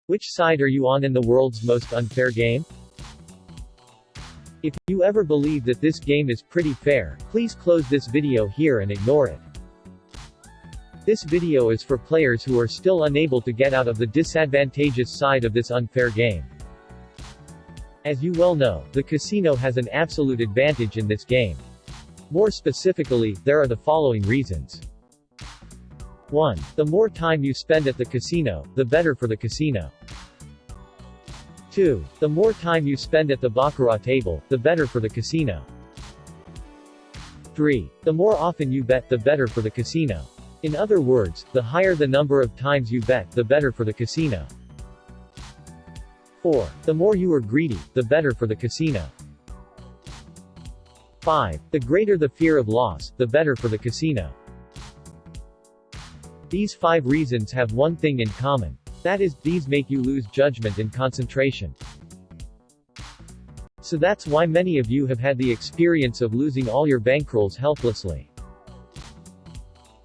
Which side are you on in the world's most unfair game? If you ever believe that this game is pretty fair, please close this video here and ignore it. This video is for players who are still unable to get out of the disadvantageous side of this unfair game. As you well know, the casino has an absolute advantage in this game. More specifically, there are the following reasons. 1. The more time you spend at the casino, the better for the casino. 2. The more time you spend at the baccarat table, the better for the casino. 3. The more often you bet, the better for the casino. In other words, the higher the number of times you bet, the better for the casino. 4. The more you are greedy, the better for the casino. 5. The greater the fear of loss, the better for the casino. These 5 reasons have one thing in common. That is, these make you lose judgment and concentration. So that's why many of you have had the experience of losing all your bankrolls helplessly.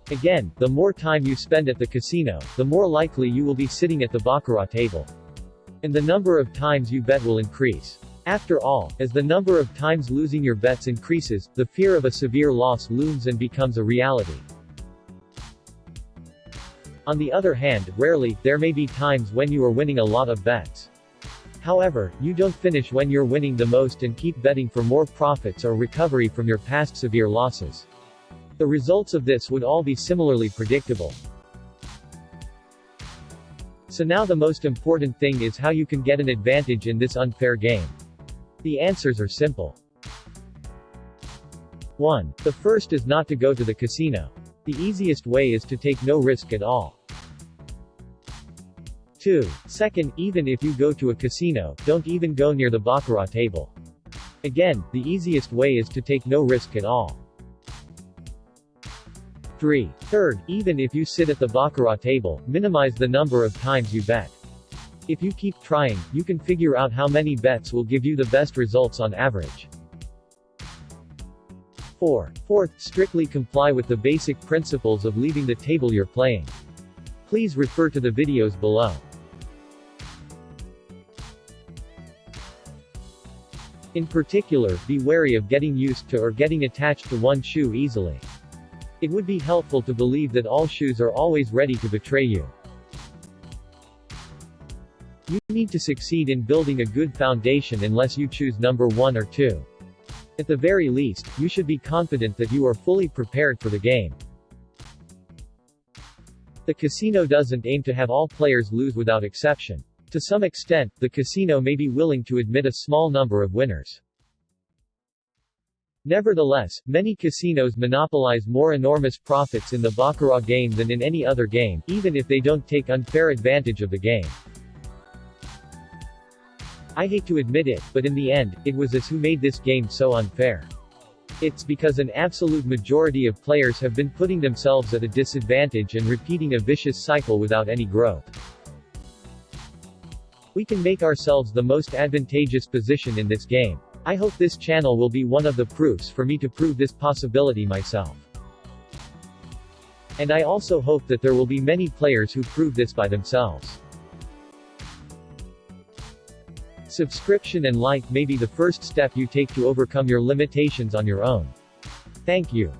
Again, the more time you spend at the casino, the more likely you will be sitting at the baccarat table. And the number of times you bet will increase. After all, as the number of times losing your bets increases, the fear of a severe loss looms and becomes a reality. On the other hand, rarely, there may be times when you are winning a lot of bets. However, you don't finish when you're winning the most and keep betting for more profits or recovery from your past severe losses. The results of this would all be similarly predictable. So now the most important thing is how you can get an advantage in this unfair game. The answers are simple. 1. The first is not to go to the casino. The easiest way is to take no risk at all. 2. Second, even if you go to a casino, don't even go near the baccarat table. Again, the easiest way is to take no risk at all. 3. Third, even if you sit at the baccarat table, minimize the number of times you bet. If you keep trying, you can figure out how many bets will give you the best results on average. 4. Fourth, strictly comply with the basic principles of leaving the table you're playing. Please refer to the videos below. In particular, be wary of getting used to or getting attached to one shoe easily. It would be helpful to believe that all shoes are always ready to betray you. You need to succeed in building a good foundation unless you choose number 1 or 2. At the very least, you should be confident that you are fully prepared for the game. The casino doesn't aim to have all players lose without exception. To some extent, the casino may be willing to admit a small number of winners. Nevertheless, many casinos monopolize more enormous profits in the baccarat game than in any other game, even if they don't take unfair advantage of the game. I hate to admit it, but in the end, it was us who made this game so unfair. It's because an absolute majority of players have been putting themselves at a disadvantage and repeating a vicious cycle without any growth. We can make ourselves the most advantageous position in this game. I hope this channel will be one of the proofs for me to prove this possibility myself. And I also hope that there will be many players who prove this by themselves. Subscription and like may be the first step you take to overcome your limitations on your own. Thank you.